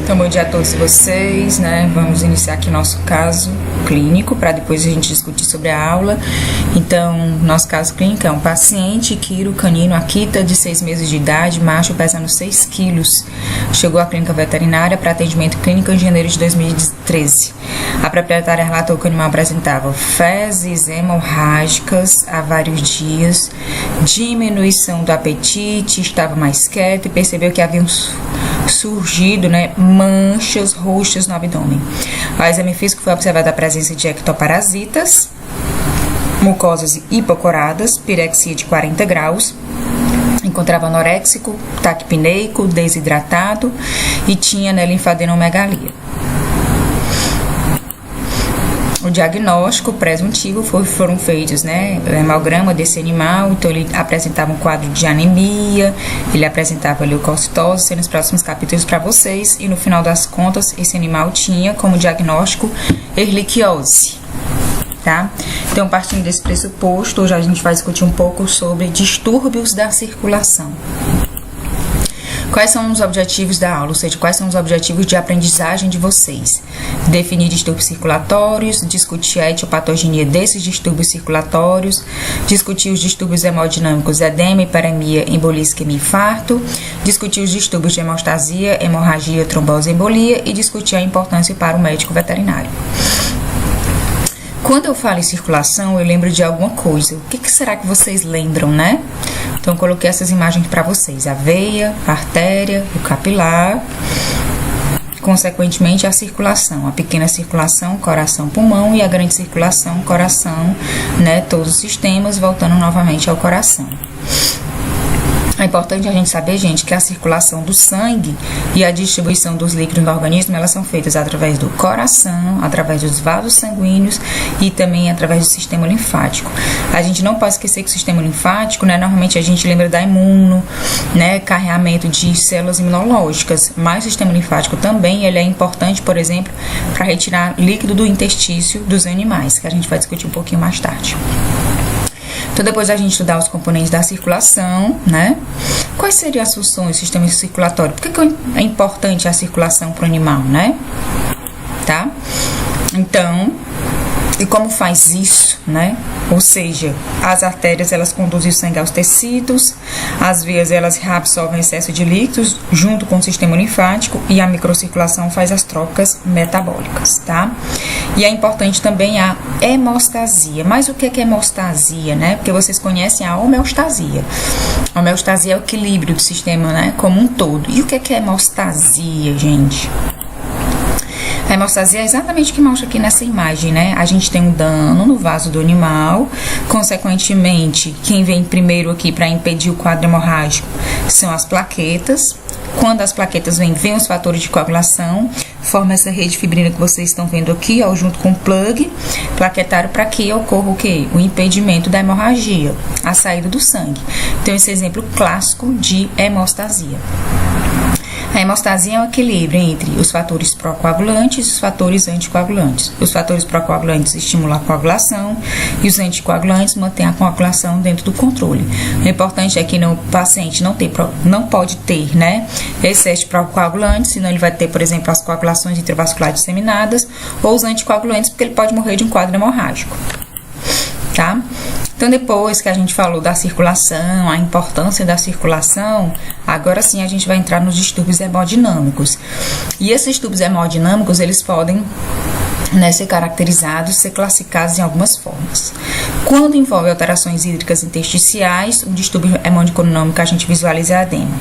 Então, bom dia a todos vocês, né? Vamos iniciar aqui nosso caso clínico, para depois a gente discutir sobre a aula. Então, nosso caso clínico é um paciente, Kiro canino Akita, de 6 meses de idade, macho, pesando 6 quilos. Chegou à clínica veterinária para atendimento clínico em janeiro de 2013. A proprietária relatou que o animal apresentava fezes hemorrágicas há vários dias, diminuição do apetite, estava mais quieto e percebeu que haviam surgido, manchas roxas no abdômen. Ao exame físico foi observada a presença de ectoparasitas, mucosas hipocoradas, pirexia de 40 graus, encontrava anoréxico, taquipneico, desidratado e tinha linfadenomegalia. O diagnóstico presuntivo foram feitos, hemograma desse animal, então ele apresentava um quadro de anemia, ele apresentava leucocitose, sendo os próximos capítulos para vocês, e no final das contas, esse animal tinha como diagnóstico erliquiose, tá? Então, partindo desse pressuposto, hoje a gente vai discutir um pouco sobre distúrbios da circulação. Quais são os objetivos da aula, ou seja, quais são os objetivos de aprendizagem de vocês? Definir distúrbios circulatórios, discutir a etiopatogenia desses distúrbios circulatórios, discutir os distúrbios hemodinâmicos, edema, hiperemia, embolia, isquemia e infarto, discutir os distúrbios de hemostasia, hemorragia, trombose e embolia e discutir a importância para o médico veterinário. Quando eu falo em circulação, eu lembro de alguma coisa. O que será que vocês lembram, né? Então, eu coloquei essas imagens para vocês. A veia, a artéria, o capilar, consequentemente a circulação. A pequena circulação, coração, pulmão, e a grande circulação, coração, todos os sistemas, voltando novamente ao coração. É importante a gente saber, gente, que a circulação do sangue e a distribuição dos líquidos no organismo, elas são feitas através do coração, através dos vasos sanguíneos e também através do sistema linfático. A gente não pode esquecer que o sistema linfático, normalmente a gente lembra da imuno, carreamento de células imunológicas, mas o sistema linfático também, ele é importante, por exemplo, para retirar líquido do intestício dos animais, que a gente vai discutir um pouquinho mais tarde. Então, depois da gente estudar os componentes da circulação, quais seriam as funções do sistema circulatório? Por que é importante a circulação para o animal, Tá? Então, e como faz isso, Ou seja, as artérias, elas conduzem o sangue aos tecidos, as veias, elas reabsorvem excesso de líquidos junto com o sistema linfático e a microcirculação faz as trocas metabólicas, tá? E é importante também a hemostasia. Mas o que é hemostasia, Porque vocês conhecem a homeostasia. A homeostasia é o equilíbrio do sistema, como um todo. E o que é hemostasia, gente? A hemostasia é exatamente o que mostra aqui nessa imagem, A gente tem um dano no vaso do animal, consequentemente, quem vem primeiro aqui para impedir o quadro hemorrágico são as plaquetas. Quando as plaquetas vêm os fatores de coagulação, forma essa rede fibrina que vocês estão vendo aqui, junto com o plug plaquetário, para que ocorra o quê? O impedimento da hemorragia, a saída do sangue. Então, esse é exemplo clássico de hemostasia. A hemostasia é um equilíbrio entre os fatores procoagulantes e os fatores anticoagulantes. Os fatores procoagulantes estimulam a coagulação e os anticoagulantes mantêm a coagulação dentro do controle. O importante é que o paciente não pode ter, excesso de procoagulantes, senão ele vai ter, por exemplo, as coagulações intravasculares disseminadas ou os anticoagulantes, porque ele pode morrer de um quadro hemorrágico, tá? Então, depois que a gente falou da circulação, a importância da circulação, agora sim a gente vai entrar nos distúrbios hemodinâmicos. E esses distúrbios hemodinâmicos, eles podem ser caracterizados, ser classificados em algumas formas. Quando envolve alterações hídricas intersticiais, o distúrbio hemodinâmico a gente visualiza a edema.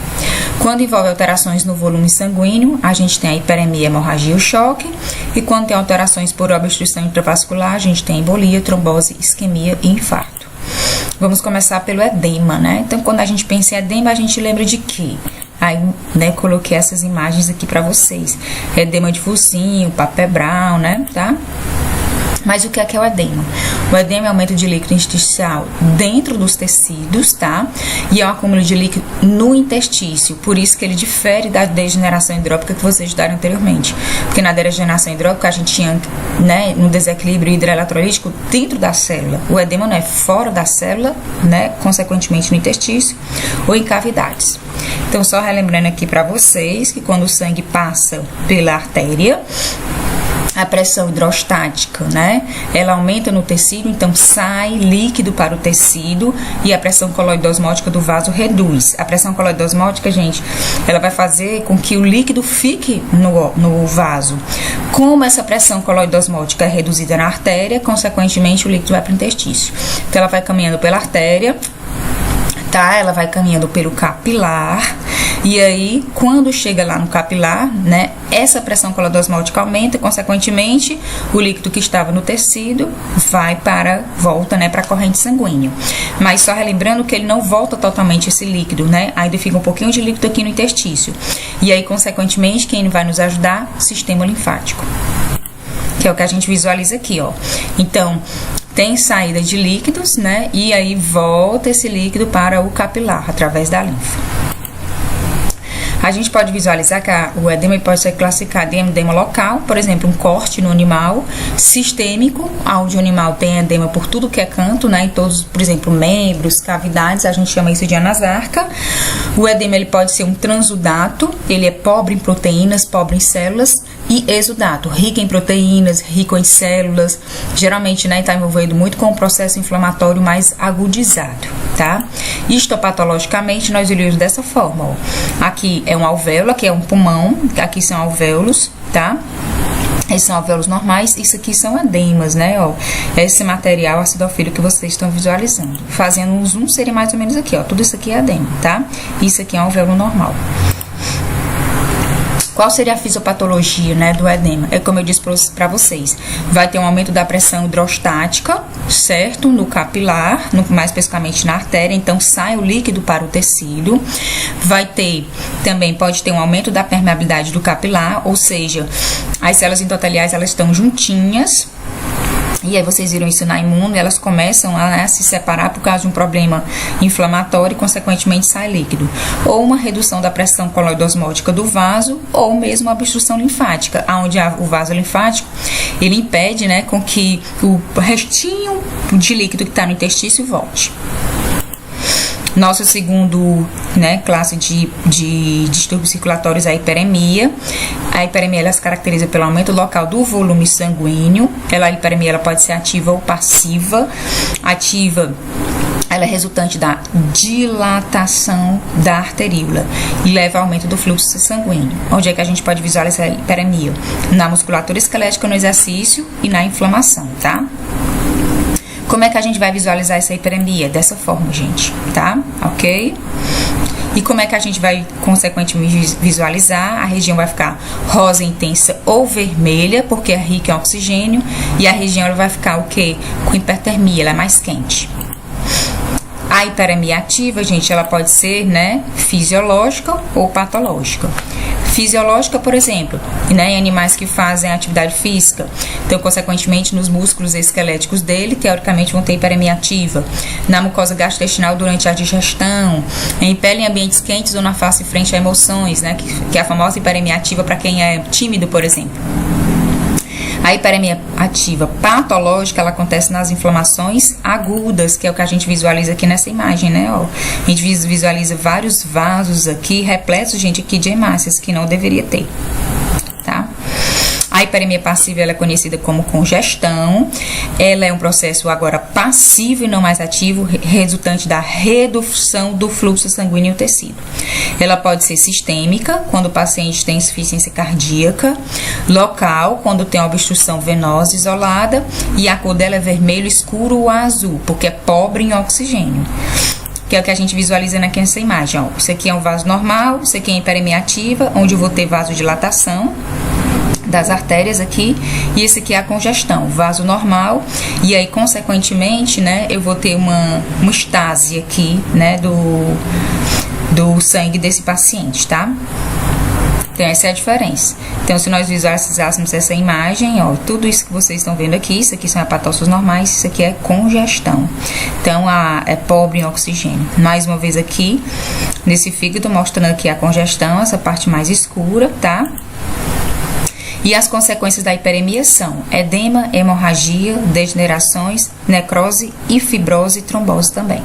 Quando envolve alterações no volume sanguíneo, a gente tem a hiperemia, hemorragia e o choque. E quando tem alterações por obstrução intravascular, a gente tem embolia, trombose, isquemia e infarto. Vamos começar pelo edema, Então, quando a gente pensa em edema, a gente lembra de quê? Aí, coloquei essas imagens aqui para vocês. Edema de focinho, papel brown, tá? Mas o que é o edema? O edema é aumento de líquido intersticial dentro dos tecidos, tá? E é um acúmulo de líquido no intestício. Por isso que ele difere da degeneração hidrópica que vocês estudaram anteriormente. Porque na degeneração hidrópica a gente tinha, no desequilíbrio hidroeletrolítico dentro da célula. O edema não é fora da célula, consequentemente no intestício ou em cavidades. Então, só relembrando aqui para vocês que quando o sangue passa pela artéria, a pressão hidrostática, né? Ela aumenta no tecido, então sai líquido para o tecido e a pressão coloide-osmótica do vaso reduz. A pressão coloide-osmótica, gente, ela vai fazer com que o líquido fique no vaso. Como essa pressão coloide-osmótica é reduzida na artéria, consequentemente o líquido vai para o intestino. Então ela vai caminhando pela artéria, tá? Ela vai caminhando pelo capilar. E aí, quando chega lá no capilar, né, essa pressão coloide-osmótica aumenta, consequentemente, o líquido que estava no tecido volta, né, para a corrente sanguínea. Mas só relembrando que ele não volta totalmente esse líquido, né, ainda fica um pouquinho de líquido aqui no intestino. E aí, consequentemente, quem vai nos ajudar? Sistema linfático. Que é o que a gente visualiza aqui, ó. Então, tem saída de líquidos, né, e aí volta esse líquido para o capilar, através da linfa. A gente pode visualizar que o edema pode ser classificado em edema local, por exemplo, um corte no animal, sistêmico, onde o animal tem edema por tudo que é canto, né, em todos, por exemplo, membros, cavidades, a gente chama isso de anasarca. O edema ele pode ser um transudato, ele é pobre em proteínas, pobre em células, e exudato, rico em proteínas, rico em células, geralmente, né, está envolvido muito com o processo inflamatório mais agudizado, tá? Histopatologicamente, nós olhamos dessa forma, ó. Aqui é um alvéolo, aqui é um pulmão, aqui são alvéolos, tá? Esses são alvéolos normais, isso aqui são edemas, né, ó. Esse material acidofílico que vocês estão visualizando. Fazendo um zoom, seria mais ou menos aqui, ó. Tudo isso aqui é edema, tá? Isso aqui é um alvéolo normal. Qual seria a fisiopatologia, né, do edema? É como eu disse para vocês, vai ter um aumento da pressão hidrostática, certo? No capilar, mais especificamente na artéria, então sai o líquido para o tecido. Vai ter, também pode ter um aumento da permeabilidade do capilar, ou seja, as células endoteliais, elas estão juntinhas. E aí vocês viram isso na imune, elas começam a, né, se separar por causa de um problema inflamatório e consequentemente sai líquido. Ou uma redução da pressão coloide-osmótica do vaso, ou mesmo uma obstrução linfática, onde o vaso linfático, ele impede, né, com que o restinho de líquido que está no intestino volte. Nosso segundo, né, classe de distúrbios circulatórios é a hiperemia. A hiperemia ela se caracteriza pelo aumento local do volume sanguíneo. A hiperemia ela pode ser ativa ou passiva. Ativa, ela é resultante da dilatação da arteríola e leva ao aumento do fluxo sanguíneo. Onde é que a gente pode visualizar a hiperemia? Na musculatura esquelética no exercício e na inflamação, tá? Como é que a gente vai visualizar essa hiperemia? Dessa forma, gente, tá? Ok? E como é que a gente vai, consequentemente, visualizar? A região vai ficar rosa intensa ou vermelha, porque é rica em oxigênio. E a região ela vai ficar o quê? Com hipertermia, ela é mais quente. A hiperemia ativa, gente, ela pode ser, né, fisiológica ou patológica. Fisiológica, por exemplo, né, em animais que fazem atividade física, então, consequentemente, nos músculos esqueléticos dele, teoricamente, vão ter hiperemia ativa. Na mucosa gastrointestinal durante a digestão, em pele em ambientes quentes ou na face frente a emoções, né, que é a famosa hiperemia ativa para quem é tímido, por exemplo. A hiperemia ativa patológica, ela acontece nas inflamações agudas, que é o que a gente visualiza aqui nessa imagem, né? Ó, a gente visualiza vários vasos aqui, repletos, gente, aqui de hemácias, que não deveria ter, tá? A hiperemia passiva ela é conhecida como congestão. Ela é um processo agora passivo e não mais ativo, resultante da redução do fluxo sanguíneo no tecido. Ela pode ser sistêmica, quando o paciente tem insuficiência cardíaca, local, quando tem obstrução venosa isolada, e a cor dela é vermelho escuro ou azul, porque é pobre em oxigênio. Que é o que a gente visualiza aqui nessa imagem. Ó. Isso aqui é um vaso normal, isso aqui é hiperemia ativa, onde eu vou ter vasodilatação das artérias aqui, e esse aqui é a congestão, vaso normal, e aí, consequentemente, né, eu vou ter uma estase aqui, né, do sangue desse paciente, tá? Então, essa é a diferença. Então, se nós visualizássemos essa imagem, ó, tudo isso que vocês estão vendo aqui, isso aqui são hepatócitos normais, isso aqui é congestão. Então, é pobre em oxigênio. Mais uma vez aqui, nesse fígado, mostrando aqui a congestão, essa parte mais escura, tá? E as consequências da hiperemia são edema, hemorragia, degenerações, necrose e fibrose e trombose também.